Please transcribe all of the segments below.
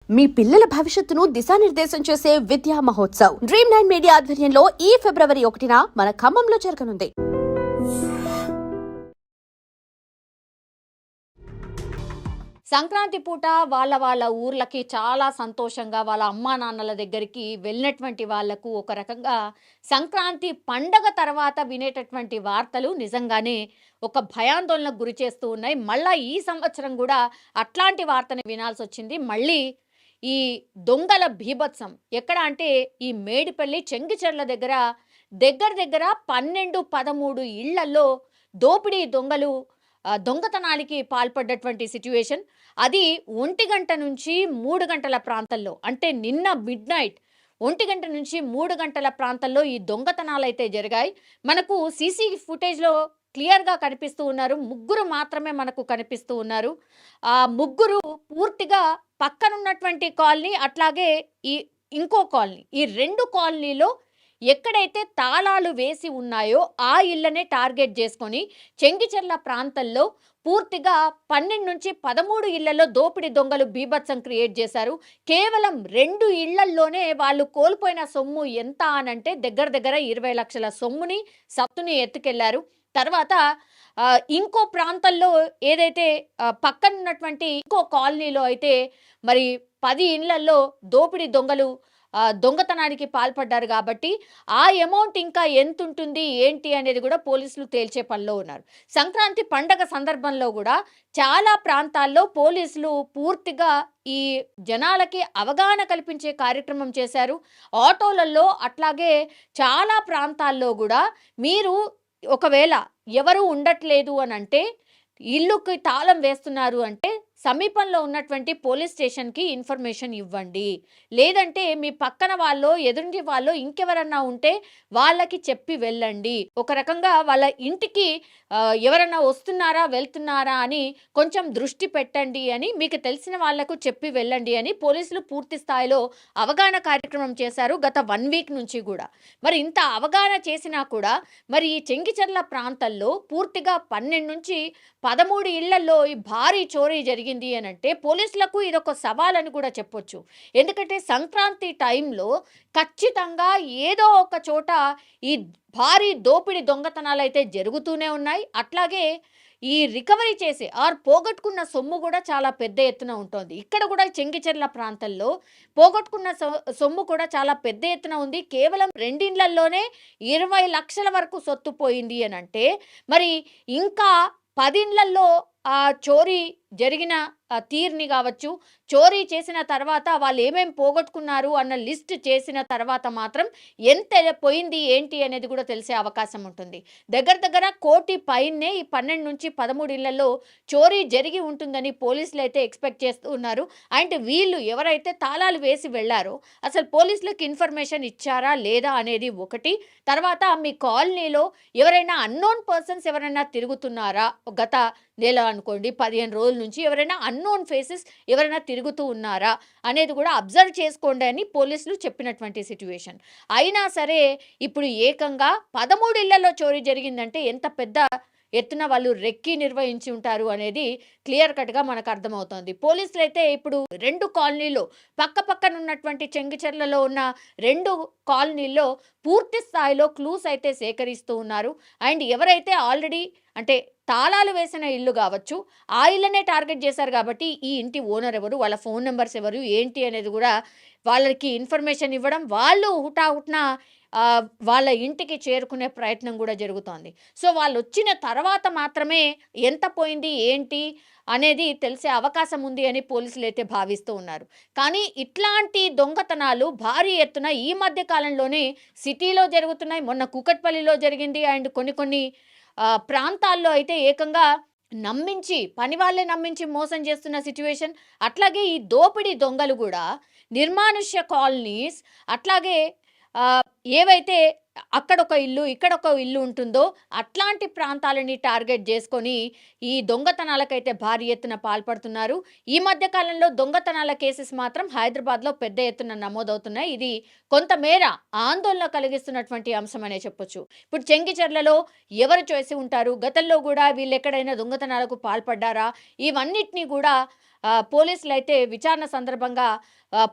మీ పిల్లల భవిష్యత్తును దిశానిర్దేశం చేసే విద్యా మహోత్సవ్ Dream9 మీడియా ఆధ్వర్యంలో ఈ ఫిబ్రవరి 1న మన ఖమ్మంలో జరగనుంది. సంక్రాంతి పూట వాళ్ళ ఊర్లకి చాలా సంతోషంగా వాళ్ళ అమ్మా నాన్నల దగ్గరికి వెళ్ళినటువంటి వాళ్లకు ఒక రకంగా సంక్రాంతి పండగ తర్వాత వినేటటువంటి వార్తలు నిజంగానే ఒక భయాందోళనకు గురి చేస్తూ ఉన్నాయి. మళ్ళీ ఈ సంవత్సరం కూడా అట్లాంటి వార్తని వినాల్సి వచ్చింది. మళ్ళీ ఈ దొంగల బీభత్సం ఎక్కడ అంటే ఈ మేడిపల్లి చెంగిచెర్ల దగ్గర దగ్గర 12-13 ఇళ్లలో దోపిడీ దొంగలు దొంగతనానికి పాల్పడ్డటువంటి సిచ్యువేషన్. అది 1 గంట నుంచి 3 గంటల ప్రాంతంలో, అంటే నిన్న మిడ్ నైట్ 1 గంట నుంచి 3 గంటల ప్రాంతంలో ఈ దొంగతనాలు అయితే జరిగాయి. మనకు సీసీ ఫుటేజ్లో క్లియర్గా కనిపిస్తూ ఉన్నారు. ముగ్గురు మాత్రమే మనకు కనిపిస్తూ ఉన్నారు. ఆ ముగ్గురు పూర్తిగా పక్కనున్నటువంటి కాలనీ, అట్లాగే ఈ ఇంకో కాలనీ, ఈ 2 కాలనీలో ఎక్కడైతే తాళాలు వేసి ఉన్నాయో ఆ ఇళ్లనే టార్గెట్ చేసుకొని చెంగిచెర్ల ప్రాంతంలో పూర్తిగా 12-13 ఇళ్లలో దోపిడీ దొంగలు బీభత్సం క్రియేట్ చేశారు. కేవలం 2 ఇళ్లల్లోనే వాళ్ళు కోల్పోయిన సొమ్ము ఎంత అనంటే దగ్గర 20 లక్షల సొమ్ముని సత్తుని ఎత్తుకెళ్లారు. తర్వాత ఇంకో ప్రాంతంలో ఏదైతే పక్కనున్నటువంటి ఇంకో కాలనీలో అయితే మరి 10 ఇళ్లలో దోపిడీ దొంగలు దొంగతనానికి పాల్పడ్డారు. కాబట్టి ఆ అమౌంట్ ఇంకా ఎంత ఉంటుంది ఏంటి అనేది కూడా పోలీసులు తేల్చే పనిలో ఉన్నారు. సంక్రాంతి పండగ సందర్భంలో కూడా చాలా ప్రాంతాల్లో పోలీసులు పూర్తిగా ఈ జనాలకి అవగాహన కల్పించే కార్యక్రమం చేశారు. ఆటోలలో అట్లాగే చాలా ప్రాంతాల్లో కూడా మీరు ఒకవేళ ఎవరు ఉండట్లేదు అని అంటే, ఇల్లుకి తాళం వేస్తున్నారు అంటే సమీపంలో ఉన్నటువంటి పోలీస్ స్టేషన్కి ఇన్ఫర్మేషన్ ఇవ్వండి. లేదంటే మీ పక్కన వాళ్ళు ఎదుటి వాళ్ళు ఇంకెవరన్నా ఉంటే వాళ్ళకి చెప్పి వెళ్ళండి. ఒక రకంగా వాళ్ళ ఇంటికి ఎవరన్నా వస్తున్నారా వెళ్తున్నారా అని కొంచెం దృష్టి పెట్టండి అని మీకు తెలిసిన వాళ్లకు చెప్పి వెళ్ళండి అని పోలీసులు పూర్తి స్థాయిలో అవగాహన కార్యక్రమం చేశారు గత 1 వీక్ నుంచి కూడా. మరి ఇంత అవగాహన చేసినా కూడా మరి ఈ చెంగిచెర్ల ప్రాంతాల్లో పూర్తిగా 12-13 ఇళ్లలో ఈ భారీ చోరీ జరిగింది అని అంటే పోలీసులకు ఇదొక సవాల్ అని కూడా చెప్పొచ్చు. ఎందుకంటే సంక్రాంతి టైంలో ఖచ్చితంగా ఏదో ఒక చోట ఈ భారీ దోపిడీ దొంగతనాలు అయితే జరుగుతూనే ఉన్నాయి. అట్లాగే ఈ రికవరీ చేసే పోగొట్టుకున్న సొమ్ము కూడా చాలా పెద్ద ఎత్తున ఉంటుంది. ఇక్కడ కూడా చెంగిచెర్ల ప్రాంతంలో పోగొట్టుకున్న సొమ్ము కూడా చాలా పెద్ద ఎత్తున ఉంది. కేవలం 2 ఇళ్లలోనే 20 లక్షల వరకు సొత్తు పోయింది అని అంటే మరి ఇంకా 10 ఇళ్లలో చోరీ జరిగిన తీరుని కావచ్చు, చోరీ చేసిన తర్వాత వాళ్ళు ఏమేమి పోగొట్టుకున్నారు అన్న లిస్ట్ చేసిన తర్వాత మాత్రం ఎంత పోయింది ఏంటి అనేది కూడా తెలిసే అవకాశం ఉంటుంది. దగ్గర 1 కోటి పైనే ఈ 12-13 ఇళ్లలో చోరీ జరిగి ఉంటుందని పోలీసులు అయితే ఎక్స్పెక్ట్ చేస్తూ ఉన్నారు. అండ్ వీళ్ళు ఎవరైతే తాళాలు వేసి వెళ్ళారో అసలు పోలీసులకు ఇన్ఫర్మేషన్ ఇచ్చారా లేదా అనేది ఒకటి. తర్వాత మీ కాలనీలో ఎవరైనా అన్నోన్ పర్సన్స్ ఎవరైనా తిరుగుతున్నారా, గత నెల అనుకోండి 15 రోజుల నుంచి ఎవరైనా అన్నోన్ ఫేసెస్ ఎవరైనా తిరుగుతూ ఉన్నారా అనేది కూడా అబ్జర్వ్ చేసుకోండి అని పోలీసులు చెప్పినటువంటి సిచ్యువేషన్. అయినా సరే ఇప్పుడు ఏకంగా 13 ఇళ్లలో చోరీ జరిగిందంటే ఎంత పెద్ద ఎత్తున వాళ్ళు రెక్కి నిర్వహించి ఉంటారు అనేది క్లియర్ కట్గా మనకు అర్థమవుతోంది. పోలీసులు అయితే ఇప్పుడు 2 కాలనీలో పక్కన ఉన్నటువంటి చెంగిచెర్లలో ఉన్న 2 కాలనీల్లో పూర్తి స్థాయిలో క్లూస్ అయితే సేకరిస్తూ ఉన్నారు. అండ్ ఎవరైతే ఆల్రెడీ అంటే తాళాలు వేసిన ఇల్లు కావచ్చు, ఆ ఇళ్ళనే టార్గెట్ చేశారు కాబట్టి ఈ ఇంటి ఓనర్ ఎవరు, వాళ్ళ ఫోన్ నెంబర్స్ ఎవరు ఏంటి అనేది కూడా వాళ్ళకి ఇన్ఫర్మేషన్ ఇవ్వడం, వాళ్ళు హుటాహుటిన వాళ్ళ ఇంటికి చేరుకునే ప్రయత్నం కూడా జరుగుతోంది. సో వాళ్ళు వచ్చిన తర్వాత మాత్రమే ఎంత పోయింది ఏంటి అనేది తెలిసే అవకాశం ఉంది అని పోలీసులు అయితే భావిస్తూ ఉన్నారు. కానీ ఇట్లాంటి దొంగతనాలు భారీ ఎత్తున ఈ మధ్య కాలంలోనే సిటీలో జరుగుతున్నాయి. మొన్న కూకట్పల్లిలో జరిగింది. అండ్ కొన్ని ప్రాంతాల్లో అయితే ఏకంగా నమ్మించి పని వాళ్ళే నమ్మించి మోసం చేస్తున్న సిచ్యువేషన్. అట్లాగే ఈ దోపిడీ దొంగలు కూడా నిర్మానుష్య కాలనీస్, అట్లాగే ఏవైతే అక్కడొక ఇల్లు ఇక్కడొక ఇల్లు ఉంటుందో అట్లాంటి ప్రాంతాలని టార్గెట్ చేసుకొని ఈ దొంగతనాలకైతే భారీ ఎత్తున పాల్పడుతున్నారు. ఈ మధ్య కాలంలో దొంగతనాల కేసెస్ మాత్రం హైదరాబాద్లో పెద్ద ఎత్తున నమోదవుతున్నాయి. ఇది కొంతమేర ఆందోళన కలిగిస్తున్నటువంటి అంశం అనే చెప్పొచ్చు. ఇప్పుడు చెంగిచెర్లలో ఎవరు చేసి ఉంటారు, గతంలో కూడా వీళ్ళు ఎక్కడైనా దొంగతనాలకు పాల్పడ్డారా, ఇవన్నిటినీ కూడా పోలీసులు అయితే విచారణ సందర్భంగా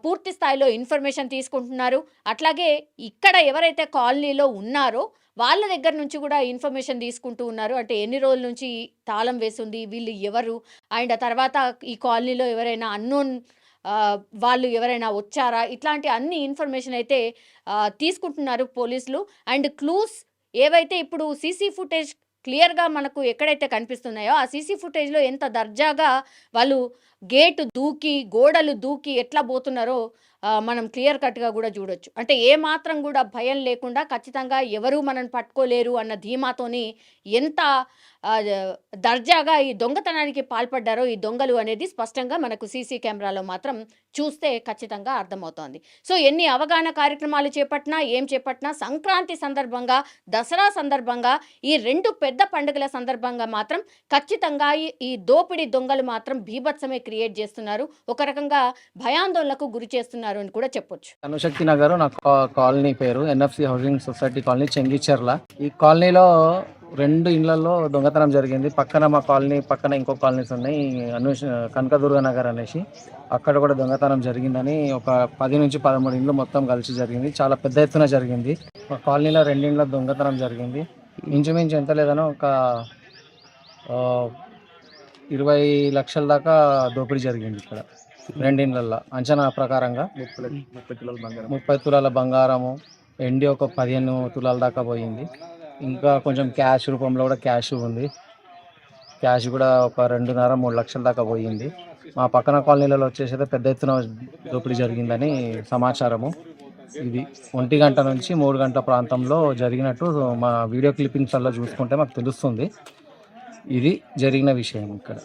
పూర్తి స్థాయిలో ఇన్ఫర్మేషన్ తీసుకుంటున్నారు. అట్లాగే ఇక్కడ ఎవరైతే కాలనీలో ఉన్నారో వాళ్ళ దగ్గర నుంచి కూడా ఇన్ఫర్మేషన్ తీసుకుంటూ ఉన్నారు. అంటే ఎన్ని రోజుల నుంచి తాళం వేసింది, వీళ్ళు ఎవరు, అండ్ తర్వాత ఈ కాలనీలో ఎవరైనా అన్నోన్ వాళ్ళు ఎవరైనా వచ్చారా, ఇట్లాంటి అన్ని ఇన్ఫర్మేషన్ అయితే తీసుకుంటున్నారు పోలీసులు. అండ్ క్లూస్ ఏవైతే ఇప్పుడు సీసీ ఫుటేజ్ క్లియర్‌గా మనకు ఎక్కడైతే కనిపిస్తున్నాయో, ఆ సీసీ ఫుటేజ్‌లో ఎంత దర్జాగా వాళ్ళు గేటు దూకి, గోడలు దూకి ఎట్లా పోతున్నారో మనం క్లియర్ కట్‌గా గూడా జూడొచ్చు. అంటే ఏమాత్రం గూడా భయం లేకుండా ఖచ్చితంగా ఎవరు మనల్ని పట్టుకోలేరు అన్న ధీమాతోని ఎంత ఆహ్, దర్జాగా ఈ దొంగతనానికి పాల్పడ్డారో ఈ దొంగలు అనేది స్పష్టంగా మనకు సీసీ కెమెరాలో మాత్రం చూస్తే ఖచ్చితంగా అర్థమవుతోంది. సో ఎన్ని అవగాహన కార్యక్రమాలు చేపట్టినా, ఏం చేపట్టినా సంక్రాంతి సందర్భంగా, దసరా సందర్భంగా, ఈ 2 పెద్ద పండుగల సందర్భంగా మాత్రం ఖచ్చితంగా ఈ దోపిడీ దొంగలు మాత్రం బీభత్సమే క్రియేట్ చేస్తున్నారు. ఒక రకంగా భయాందోళనకు గురి చేస్తున్నారు అని కూడా చెప్పొచ్చు. అనుశక్తి నగర్ నా కాలనీ పేరు NFC housing society colony Chengicherla. ఈ కాలనీలో 2 ఇళ్లలో దొంగతనం జరిగింది. పక్కన మా కాలనీ పక్కన ఇంకో కాలనీస్ ఉన్నాయి, కనకదుర్గ నగర్ అనేసి, అక్కడ కూడా దొంగతనం జరిగిందని ఒక 10 నుంచి 13 ఇండ్లు మొత్తం కలిసి జరిగింది. చాలా పెద్ద ఎత్తున జరిగింది. మా కాలనీలో 2 ఇండ్ల దొంగతనం జరిగింది. ఇంచుమించు ఎంత లేదనో ఒక 20 లక్షల దాకా దోపిడీ జరిగింది ఇక్కడ 2 ఇండ్లల్లో. అంచనా ప్రకారంగా 30 తులాల బంగారము, వెండి ఒక 15 తులాల దాకా పోయింది. ఇంకా కొంచెం క్యాష్ రూపంలో కూడా క్యాష్ ఉంది. క్యాష్ కూడా ఒక 2.5-3 లక్షల దాకా పోయింది. మా పక్కన కాలనీలలో వచ్చేసి పెద్ద ఎత్తున దోపిడీ జరిగిందని సమాచారము. ఇది 1 గంట నుంచి 3 గంటల ప్రాంతంలో జరిగినట్టు మా వీడియో క్లిప్పింగ్స్ అలా చూసుకుంటే మాకు తెలుస్తుంది. ఇది జరిగిన విషయం ఇక్కడ.